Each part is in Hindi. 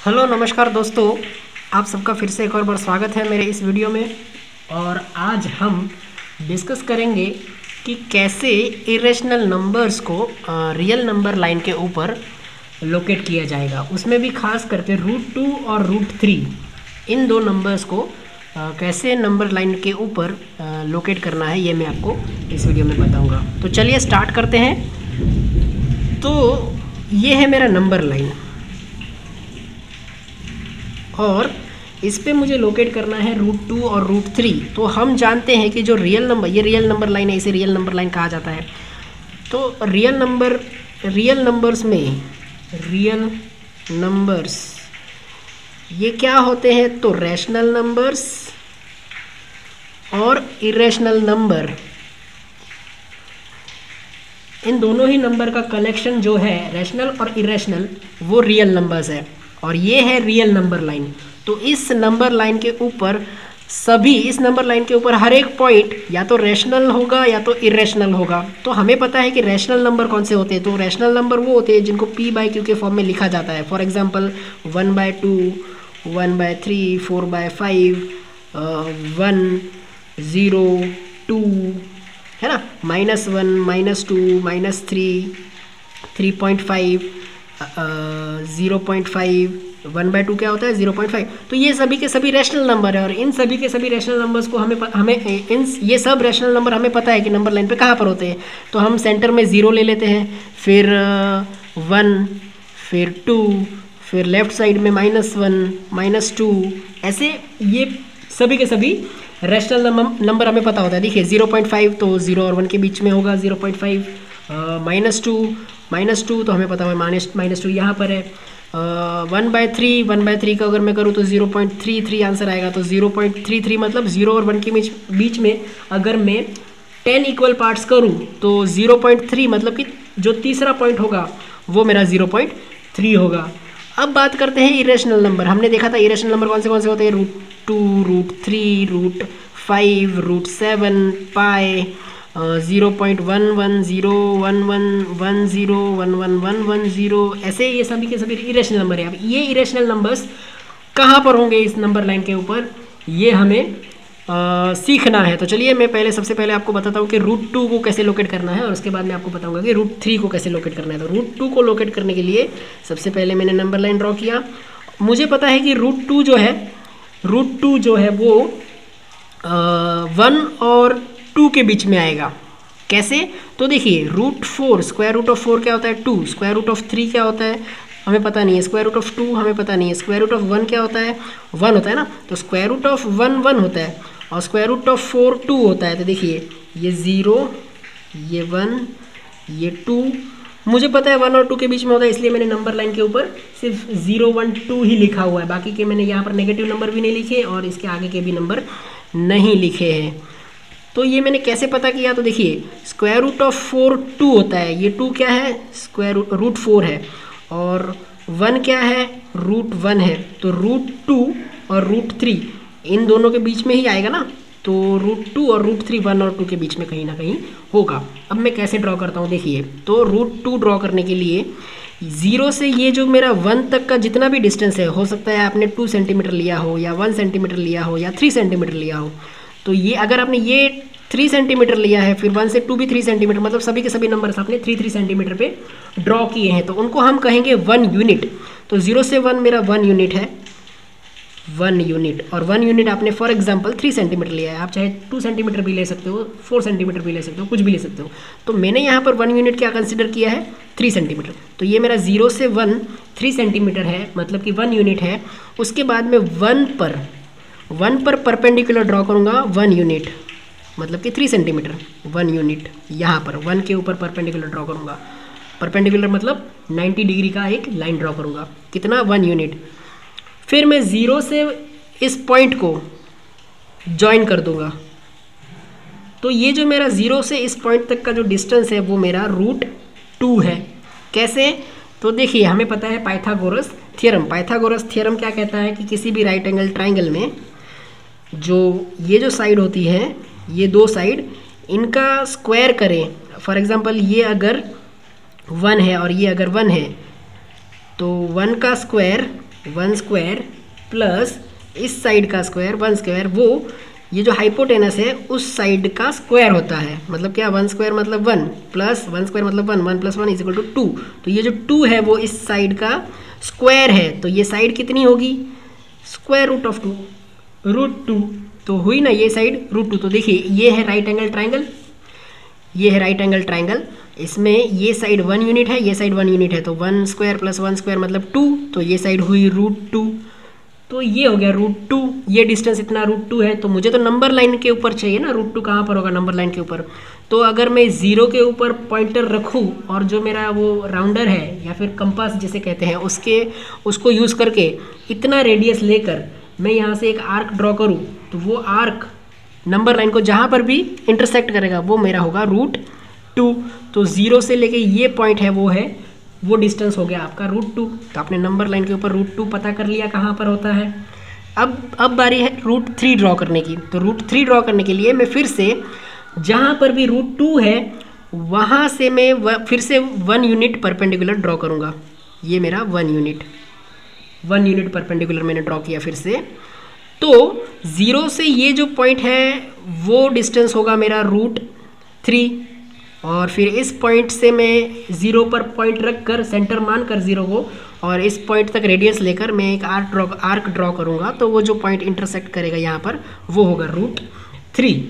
हेलो नमस्कार दोस्तों, आप सबका फिर से एक और बार स्वागत है मेरे इस वीडियो में। और आज हम डिस्कस करेंगे कि कैसे इरेशनल नंबर्स को रियल नंबर लाइन के ऊपर लोकेट किया जाएगा। उसमें भी खास करके √2 और √3 इन दो नंबर्स को कैसे नंबर लाइन के ऊपर लोकेट करना है, ये मैं आपको इस वीडियो में बताऊंगा। तो चलिए स्टार्ट करते हैं। तो ये है मेरा नंबर लाइन और इस पे मुझे लोकेट करना है √2 और √3। तो हम जानते हैं कि जो रियल नंबर, ये रियल नंबर लाइन है, इसे रियल नंबर लाइन कहा जाता है। तो रियल नंबर्स ये क्या होते हैं? तो रैशनल नंबर्स और इरेशनल नंबर, इन दोनों ही नंबर का कलेक्शन जो है रैशनल और इरेशनल, वो रियल नंबर्स है। और ये है रियल नंबर लाइन। तो इस नंबर लाइन के ऊपर इस नंबर लाइन के ऊपर हर एक पॉइंट या तो रैशनल होगा या तो इरेशनल होगा। तो हमें पता है कि रैशनल नंबर कौन से होते हैं। तो रैशनल नंबर वो होते हैं जिनको p/q के फॉर्म में लिखा जाता है। फॉर एग्जांपल 1/2, 1/3, 4/5, 1, 0, 2, है ना, -1, -2, -3, 3.5, 0.5, 1/2 क्या होता है? 0.5। तो ये सभी के सभी रैशनल नंबर है और इन सभी के सभी रैशनल नंबर्स को ये सब रैशनल नंबर हमें पता है कि नंबर लाइन पे कहाँ पर होते हैं। तो हम सेंटर में 0 ले लेते हैं, फिर 1, फिर 2, फिर लेफ्ट साइड में -1, -2, ऐसे ये सभी के सभी रैशनल नंबर हमें पता होता है। देखिए 0.5 तो 0 और 1 के बीच में होगा, 0.5, -2 तो हमें पता है -2 यहाँ पर है। 1/3 का अगर मैं करूँ तो 0.33 आंसर आएगा। तो 0.33 मतलब 0 और 1 के बीच में अगर मैं 10 इक्वल पार्ट्स करूँ तो 0.3 मतलब कि जो तीसरा पॉइंट होगा वो मेरा 0.3 होगा। अब बात करते हैं इरेशनल नंबर। हमने देखा था इरेशनल नंबर कौन से होते हैं? √2, √3, √5, √7, पाई, 0.11, 0, 11, 10, 11, ऐसे ये सभी के सभी इरेशनल नंबर है। अब ये इरेशनल नंबर्स कहाँ पर होंगे इस नंबर लाइन के ऊपर, ये हमें सीखना है। तो चलिए मैं सबसे पहले आपको बताता हूँ कि √2 को कैसे लोकेट करना है और उसके बाद मैं आपको बताऊँगा कि √3 को कैसे लोकेट करना है। तो √2 को लोकेट करने के लिए सबसे पहले मैंने नंबर लाइन ड्रॉ किया। मुझे पता है कि √2 जो है वो 1 और 2 के बीच में आएगा। कैसे? तो देखिए √4, स्क्वायर रूट ऑफ 4 क्या होता है? 2। स्क्वायर रूट ऑफ 3 क्या होता है? हमें पता नहीं है। स्क्वायर रूट ऑफ 2 हमें पता नहीं है। स्क्वायर रूट ऑफ 1 क्या होता है? 1 होता है ना। तो स्क्वायर रूट ऑफ 1 1 होता है और स्क्वायर रूट ऑफ 4 2 होता है। तो देखिए ये 0, ये 1, ये 2, मुझे पता है 1 और 2 के बीच में होता है, इसलिए मैंने नंबर लाइन के ऊपर सिर्फ 0, 1, 2 ही लिखा हुआ है। बाकी के मैंने यहाँ पर नेगेटिव नंबर भी नहीं लिखे और इसके आगे के भी नंबर नहीं लिखे हैं। तो ये मैंने कैसे पता किया? तो देखिए स्क्वायर रूट ऑफ 4 2 होता है। ये 2 क्या है? स्क्वायर रूट 4 है और 1 क्या है? √1 है। तो √2 और √3 इन दोनों के बीच में ही आएगा ना। तो √2 और √3 1 और 2 के बीच में कहीं ना कहीं होगा। अब मैं कैसे ड्रॉ करता हूँ देखिए। तो √2 ड्रॉ करने के लिए 0 से ये जो मेरा 1 तक का जितना भी डिस्टेंस है, हो सकता है आपने 2 सेंटीमीटर लिया हो या 1 सेंटीमीटर लिया हो या 3 सेंटीमीटर लिया हो। तो ये अगर आपने ये 3 सेंटीमीटर लिया है, फिर 1 से 2 भी 3 सेंटीमीटर, मतलब सभी के सभी नंबर्स आपने 3 सेंटीमीटर पे ड्रॉ किए हैं, तो उनको हम कहेंगे 1 यूनिट। तो 0 से 1 मेरा 1 यूनिट है, 1 यूनिट। और 1 यूनिट आपने फॉर एग्जांपल 3 सेंटीमीटर लिया है। आप चाहे 2 सेंटीमीटर भी ले सकते हो, 4 सेंटीमीटर भी ले सकते हो, कुछ भी ले सकते हो। तो मैंने यहाँ पर 1 यूनिट क्या कंसिडर किया है? 3 सेंटीमीटर। तो ये मेरा 0 से 1 3 सेंटीमीटर है, मतलब कि 1 यूनिट है। उसके बाद में 1 पर परपेंडिकुलर ड्रॉ करूँगा 1 यूनिट, मतलब कि 3 सेंटीमीटर, 1 यूनिट। यहाँ पर 1 के ऊपर परपेंडिकुलर ड्रॉ करूँगा। परपेंडिकुलर मतलब 90 डिग्री का एक लाइन ड्रॉ करूँगा। कितना? 1 यूनिट। फिर मैं 0 से इस पॉइंट को ज्वाइन कर दूँगा। तो ये जो मेरा 0 से इस पॉइंट तक का जो डिस्टेंस है वो मेरा √2 है। कैसे? तो देखिए हमें पता है पाइथागोरस थ्योरम। पाइथागोरस थ्योरम क्या कहता है कि किसी भी राइट एंगल ट्राइंगल में ये जो साइड होती है, ये दो साइड, इनका स्क्वायर करें। फॉर एग्जांपल ये अगर 1 है और ये अगर 1 है, तो 1 का स्क्वायर 1 स्क्वायर प्लस इस साइड का स्क्वायर 1 स्क्वायर, वो ये जो हाइपोटेनस है उस साइड का स्क्वायर होता है। मतलब क्या, 1 स्क्वायर मतलब 1 प्लस 1 स्क्वायर मतलब 1, 1 प्लस 1 इज इक्वल टू 2। तो ये जो 2 है वो इस साइड का स्क्वायर है, तो ये साइड कितनी होगी, स्क्वायर रूट ऑफ 2, रूट 2। तो हुई ना ये साइड रूट 2। तो देखिए ये है राइट एंगल ट्राइंगल, ये है राइट एंगल ट्राइंगल, इसमें ये साइड 1 यूनिट है, ये साइड 1 यूनिट है, तो 1 स्क्वायर प्लस 1 स्क्वायर मतलब 2, तो ये साइड हुई रूट 2। तो ये हो गया रूट 2, ये डिस्टेंस इतना रूट 2 है। तो मुझे तो नंबर लाइन के ऊपर चाहिए ना, रूट 2 कहाँ पर होगा, नंबर लाइन के ऊपर। तो अगर मैं 0 के ऊपर पॉइंटर रखूँ और जो मेरा वो राउंडर है या फिर कंपास जिसे कहते हैं उसको यूज़ करके इतना रेडियस लेकर मैं यहाँ से एक आर्क ड्रॉ करूँ, तो वो आर्क नंबर लाइन को जहाँ पर भी इंटरसेक्ट करेगा वो मेरा होगा रूट 2। तो 0 से लेके ये पॉइंट है वो डिस्टेंस हो गया आपका रूट 2। तो आपने नंबर लाइन के ऊपर रूट 2 पता कर लिया कहाँ पर होता है। अब बारी है रूट 3 ड्रॉ करने की। तो रूट 3 ड्रॉ करने के लिए मैं फिर से जहाँ पर भी रूट 2 है वहाँ से मैं फिर से 1 यूनिट परपेंडिकुलर ड्रॉ करूँगा। ये मेरा 1 यूनिट परपेंडिकुलर मैंने ड्रॉ किया फिर से। तो 0 से ये जो पॉइंट है वो डिस्टेंस होगा मेरा रूट 3, और फिर इस पॉइंट से मैं 0 पर पॉइंट रख कर सेंटर मान कर 0 को और इस पॉइंट तक रेडियस लेकर मैं एक आर्क ड्रॉ करूँगा। तो वो जो पॉइंट इंटरसेक्ट करेगा यहाँ पर वो होगा रूट 3।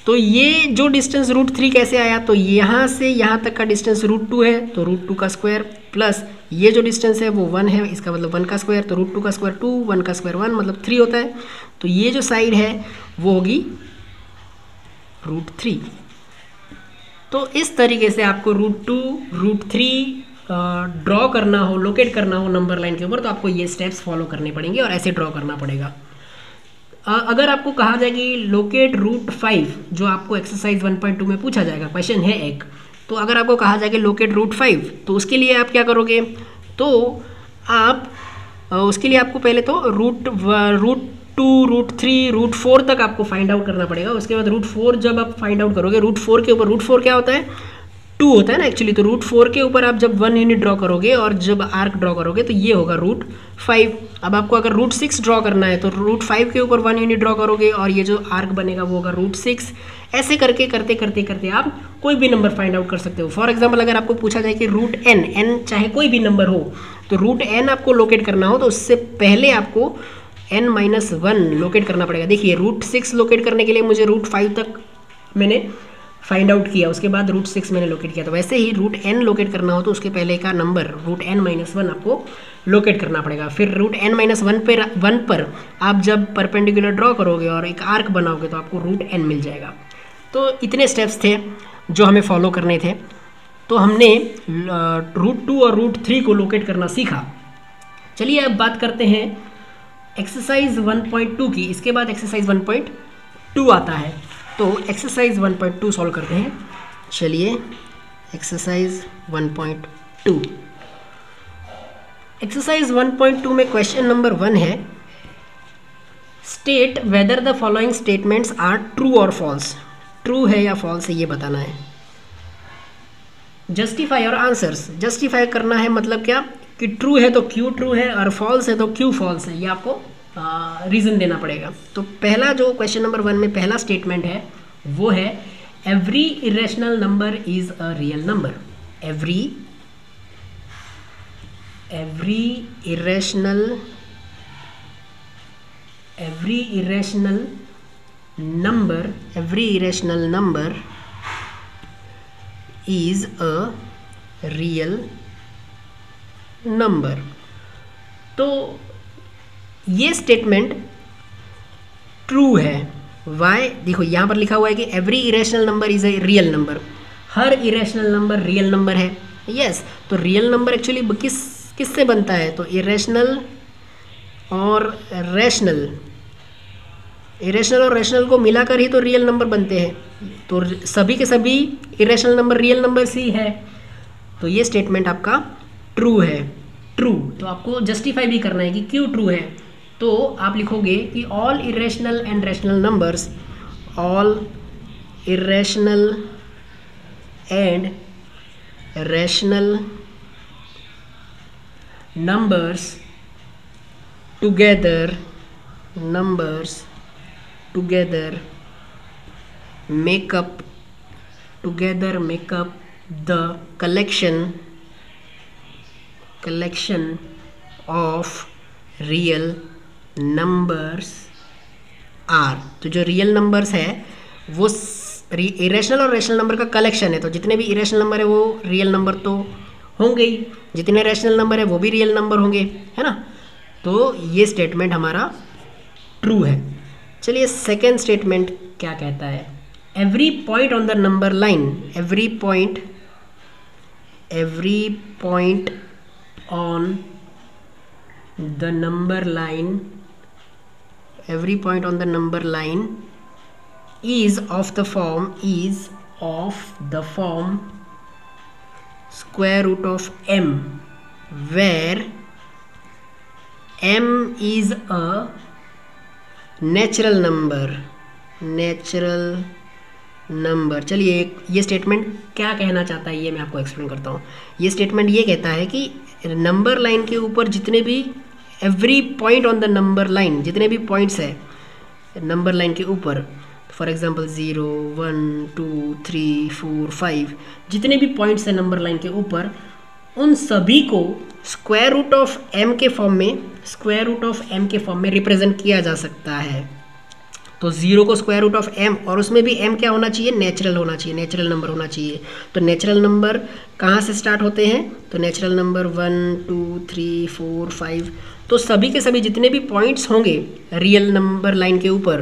तो ये जो डिस्टेंस रूट 3 कैसे आया, तो यहाँ से यहाँ तक का डिस्टेंस रूट 2 है, तो रूट 2 का स्क्वायर प्लस ये जो डिस्टेंस है वो 1 है, इसका मतलब 1 का स्क्वायर, तो रूट 2 का स्क्वायर 2, 1 का स्क्वायर 1 मतलब 3 होता है। तो ये जो साइड है वो होगी रूट 3। तो इस तरीके से आपको रूट 2, रूट 3 ड्रॉ करना हो, लोकेट करना हो नंबर लाइन के ऊपर, तो आपको ये स्टेप्स फॉलो करने पड़ेंगे और ऐसे ड्रॉ करना पड़ेगा। अगर आपको कहा जाए कि लोकेट रूट 5, जो आपको एक्सरसाइज 1.2 में पूछा जाएगा, क्वेश्चन है एक, तो अगर आपको कहा जाए कि लोकेट रूट 5, तो उसके लिए आप क्या करोगे, तो आप उसके लिए आपको पहले तो रूट 2, रूट 3, रूट 4 तक आपको फाइंड आउट करना पड़ेगा। उसके बाद रूट 4 जब आप फाइंड आउट करोगे, रूट 4 के ऊपर, रूट 4 क्या होता है, 2 होता है ना एक्चुअली, तो रूट 4 के ऊपर आप जब 1 यूनिट ड्रॉ करोगे और जब आर्क ड्रॉ करोगे तो ये होगा रूट 5। अब आपको अगर रूट 6 ड्रॉ करना है तो रूट 5 के ऊपर 1 यूनिट ड्रॉ करोगे और ये जो आर्क बनेगा वो होगा रूट 6। ऐसे करके करते आप कोई भी नंबर फाइंड आउट कर सकते हो। फॉर एग्जाम्पल अगर आपको पूछा जाए कि रूट n चाहे कोई भी नंबर हो, तो रूट n आपको लोकेट करना हो तो उससे पहले आपको n-1 लोकेट करना पड़ेगा। देखिए रूट 6 लोकेट करने के लिए मुझे रूट 5 तक मैंने फाइंड आउट किया, उसके बाद रूट 6 मैंने लोकेट किया। तो वैसे ही रूट n लोकेट करना हो तो उसके पहले का नंबर रूट n-1 आपको लोकेट करना पड़ेगा। फिर रूट n-1 पर आप जब परपेंडिकुलर ड्रॉ करोगे और एक आर्क बनाओगे तो आपको रूट n मिल जाएगा। तो इतने स्टेप्स थे जो हमें फॉलो करने थे। तो हमने रूट 2 और रूट 3 को लोकेट करना सीखा। चलिए अब बात करते हैं एक्सरसाइज 1.2 की। इसके बाद एक्सरसाइज 1.2 आता है, तो एक्सरसाइज 1.2 सॉल्व करते हैं। चलिए एक्सरसाइज 1.2। एक्सरसाइज 1.2 में क्वेश्चन नंबर 1 है, state whether the following statements are true और फॉल्स। ट्रू है या फॉल्स है ये बताना है। जस्टिफाई और आंसर्स, जस्टिफाई करना है मतलब क्या कि ट्रू है तो क्यों ट्रू है और फॉल्स है तो क्यों फॉल्स है, ये आपको रीज़न देना पड़ेगा। तो पहला जो क्वेश्चन नंबर 1 में पहला स्टेटमेंट है वो है every irrational number is a real number. Every irrational number is a real number। तो ये स्टेटमेंट ट्रू है। वाई, देखो यहाँ पर लिखा हुआ है कि every irrational number is a real number. Her irrational number real number है। यस, तो रियल नंबर एक्चुअली किससे बनता है, तो इरेशनल और रैशनल, इरेशनल और रैशनल को मिलाकर ही तो रियल नंबर बनते हैं। तो सभी के सभी इरेशनल नंबर रियल नंबर ही है। तो ये स्टेटमेंट आपका ट्रू है। ट्रू, तो आपको जस्टिफाई भी करना है कि क्यों ट्रू है। तो आप लिखोगे कि all irrational and rational numbers, all irrational and rational numbers together make up the collection of real numbers are। तो जो रियल नंबर्स है वो इरेशनल और रेशनल नंबर का कलेक्शन है। तो जितने भी इरेशनल नंबर है वो रियल नंबर तो होंगे ही, जितने रैशनल नंबर है वो भी रियल नंबर होंगे, है ना। तो ये स्टेटमेंट हमारा ट्रू है। चलिए सेकेंड स्टेटमेंट क्या कहता है। Every point on the number line, every point on the number line, every point on the number line is of the form square root of m, where m is a natural number। चलिए ये स्टेटमेंट क्या कहना चाहता है ये मैं आपको एक्सप्लेन करता हूँ। ये स्टेटमेंट ये कहता है कि नंबर लाइन के ऊपर जितने भी every point on the number line, जितने भी पॉइंट्स है नंबर लाइन के ऊपर, फॉर एग्जांपल 0 1 2 3 4 5, जितने भी पॉइंट्स है नंबर लाइन के ऊपर, उन सभी को स्क्वायर रूट ऑफ एम के फॉर्म में रिप्रेजेंट किया जा सकता है। तो 0 को स्क्वायर रूट ऑफ m, और उसमें भी m क्या होना चाहिए, नेचुरल होना चाहिए, नेचुरल नंबर होना चाहिए। तो नेचुरल नंबर कहाँ से स्टार्ट होते हैं, तो नेचुरल नंबर 1 2 3 4 5। तो सभी के सभी जितने भी पॉइंट्स होंगे रियल नंबर लाइन के ऊपर,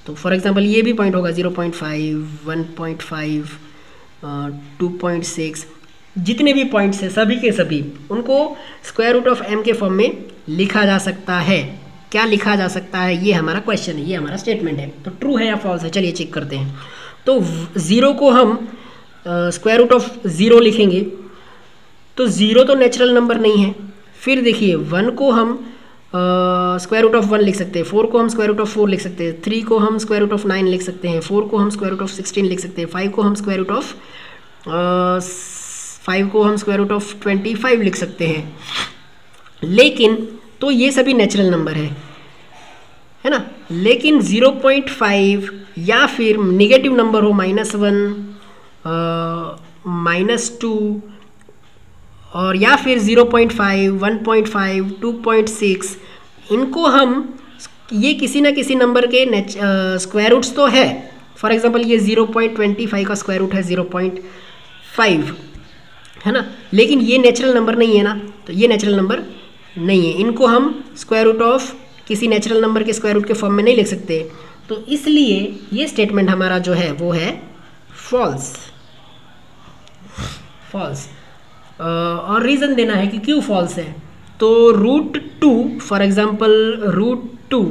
तो फॉर एग्जांपल ये भी पॉइंट होगा 0.5 1.5 2.6, जितने भी पॉइंट्स हैं सभी के सभी उनको स्क्वायर रूट ऑफ m के फॉर्म में लिखा जा सकता है। क्या लिखा जा सकता है, ये हमारा क्वेश्चन है, ये हमारा स्टेटमेंट है। तो ट्रू है या फॉल्स है, चलिए चेक करते हैं। तो 0 को हम स्क्वायर रूट ऑफ 0 लिखेंगे, तो 0 तो नेचुरल नंबर नहीं है। फिर देखिए 1 को हम स्क्वायर रूट ऑफ 1 लिख सकते हैं, 4 को हम स्क्वायर रूट ऑफ 4 लिख सकते हैं, 3 को हम स्क्वायर रूट ऑफ 9 लिख सकते हैं, 4 को हम स्क्वायर रूट ऑफ 16 लिख सकते हैं, 5 को हम स्क्वायर रूट ऑफ 25 लिख सकते हैं। लेकिन तो ये सभी नेचुरल नंबर है ना। लेकिन 0.5 या फिर नेगेटिव नंबर हो -1 -2 और या फिर 0.5 1.5 2.6, इनको हम ये किसी ना किसी नंबर के स्क्वायर रूट्स तो है। फॉर एग्जांपल ये 0.25 का स्क्वायर रूट है 0.5, है ना। लेकिन ये नेचुरल नंबर नहीं है ना, तो ये नेचुरल नंबर नहीं है, इनको हम स्क्वायर रूट ऑफ किसी नेचुरल नंबर के स्क्वायर रूट के फॉर्म में नहीं लिख सकते। तो इसलिए ये स्टेटमेंट हमारा जो है वो है फॉल्स। और रीज़न देना है कि क्यों फॉल्स है। तो √2 फॉर एग्जांपल √2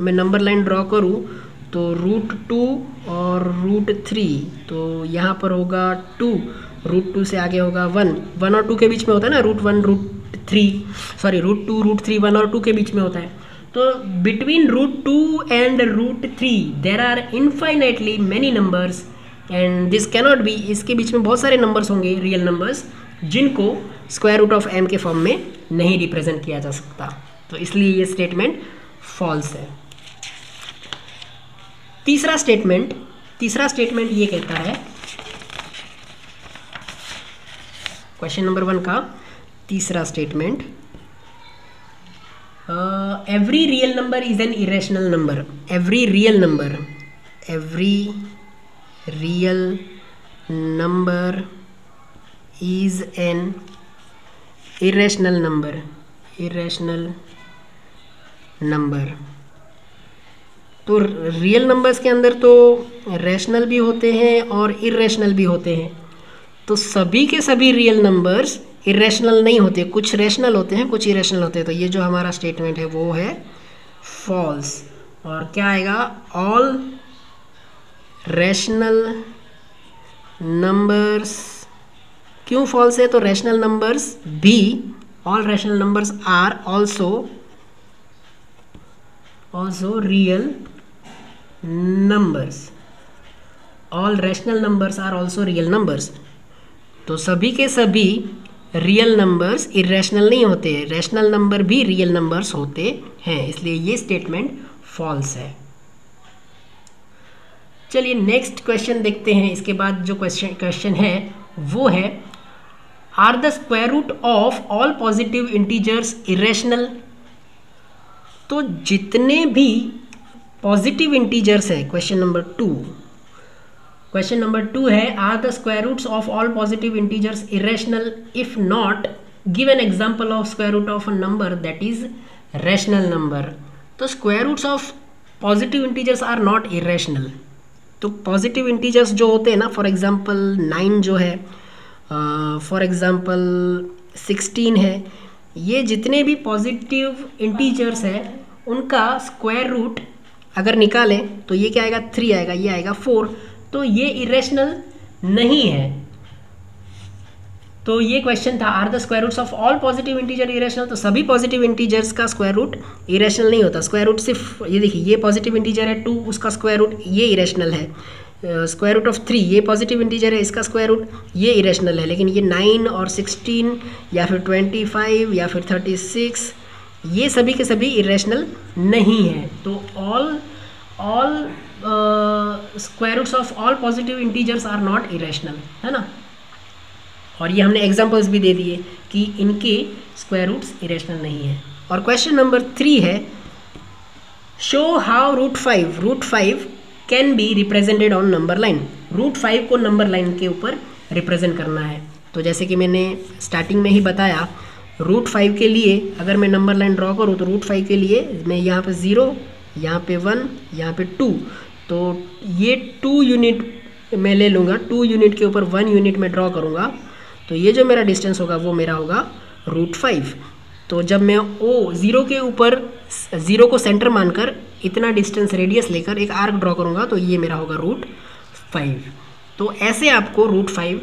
मैं नंबर लाइन ड्रॉ करूँ तो √2 और √3, तो यहाँ पर होगा 2, √2 से आगे होगा 1 और 2 के बीच में होता है ना, √1 √3 सॉरी √2 √3 1 और 2 के बीच में होता है। तो between √2 and √3 there are infinitely many numbers and this cannot be, इसके बीच में बहुत सारे नंबर्स होंगे रियल नंबर्स, जिनको स्क्वायर रूट ऑफ m के फॉर्म में नहीं रिप्रेजेंट किया जा सकता। तो इसलिए ये स्टेटमेंट फॉल्स है। तीसरा स्टेटमेंट ये कहता है, क्वेश्चन नंबर 1 का तीसरा statement, every real number is an irrational number. Every real number is an irrational number. तो रियल नंबर्स के अंदर तो रैशनल भी होते हैं और इरेशनल भी होते हैं। तो सभी के सभी रियल नंबर्स इरेशनल नहीं होते, कुछ रैशनल होते हैं कुछ इरेशनल होते हैं। तो ये जो हमारा स्टेटमेंट है वो है फॉल्स। और क्या आएगा, ऑल रैशनल नंबर्स। क्यों फॉल्स है, तो रैशनल नंबर्स भी, all rational numbers are also real numbers. All rational numbers are also real numbers. तो सभी के सभी रियल नंबर्स इरेशनल नहीं होते, रैशनल नंबर भी रियल नंबर्स होते हैं, इसलिए ये स्टेटमेंट फॉल्स है। चलिए नेक्स्ट क्वेश्चन देखते हैं। इसके बाद जो क्वेश्चन है वो है, are the square root of all positive integers irrational. तो जितने भी पॉजिटिव इंटीजर्स है, क्वेश्चन नंबर 2 है, are the square roots of all positive integers irrational if not give an example of square root of a number that is rational number. तो square roots of positive integers are not irrational. तो पॉजिटिव इंटीजर्स जो होते हैं ना, फॉर एग्जांपल 9 जो है, फॉर एग्जांपल 16 है, ये जितने भी पॉजिटिव इंटीजर्स है उनका स्क्वायर रूट अगर निकालें तो ये क्या आएगा, 3 आएगा, ये आएगा 4। तो ये इरेशनल नहीं है। तो ये क्वेश्चन था, are the square roots of all positive integer irrational. तो सभी पॉजिटिव इंटीजर्स का स्क्वायर रूट इरेशनल नहीं होता। स्क्वायर रूट सिर्फ ये देखिए, ये पॉजिटिव इंटीजर है 2, उसका स्क्वायर रूट ये इरेशनल है। स्क्वायर रूट ऑफ 3 ये पॉजिटिव इंटीजर है, इसका स्क्वायर रूट ये इरेशनल है। लेकिन ये 9 और 16 या फिर 25 या फिर 36 ये सभी के सभी इरेशनल नहीं है। तो all square roots of all positive integers are not irrational, है ना। और ये हमने एग्जांपल्स भी दे दिए कि इनके स्क्वायर रूट्स इरेशनल नहीं है। और क्वेश्चन नंबर 3 है, show how root 5 can be represented on number line. Root 5 को नंबर लाइन के ऊपर रिप्रेजेंट करना है। तो जैसे कि मैंने स्टार्टिंग में ही बताया, रूट 5 के लिए अगर मैं नंबर लाइन ड्रॉ करूँ तो रूट 5 के लिए मैं यहाँ पे 0, यहाँ पे 1, यहाँ पे 2, तो ये 2 यूनिट मैं ले लूँगा। 2 यूनिट के ऊपर 1 यूनिट में ड्रॉ करूँगा, तो ये जो मेरा डिस्टेंस होगा वो मेरा होगा रूट 5। तो जब मैं ज़ीरो के ऊपर 0 को सेंटर मानकर इतना डिस्टेंस रेडियस लेकर एक आर्क ड्रॉ करूँगा तो ये मेरा होगा रूट 5। तो ऐसे आपको रूट 5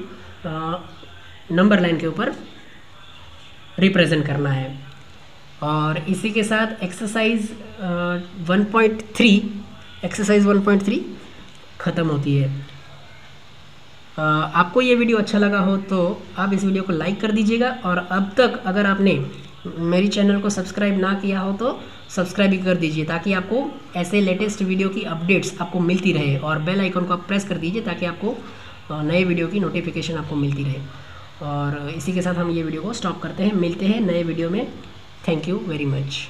नंबर लाइन के ऊपर रिप्रेजेंट करना है। और इसी के साथ एक्सरसाइज 1.3 ख़त्म होती है। आपको ये वीडियो अच्छा लगा हो तो आप इस वीडियो को लाइक कर दीजिएगा। और अब तक अगर आपने मेरी चैनल को सब्सक्राइब ना किया हो तो सब्सक्राइब भी कर दीजिए, ताकि आपको ऐसे लेटेस्ट वीडियो की अपडेट्स आपको मिलती रहे। और बेल आइकन को आप प्रेस कर दीजिए ताकि आपको नए वीडियो की नोटिफिकेशन आपको मिलती रहे। और इसी के साथ हम ये वीडियो को स्टॉप करते हैं, मिलते हैं नए वीडियो में। Thank you very much.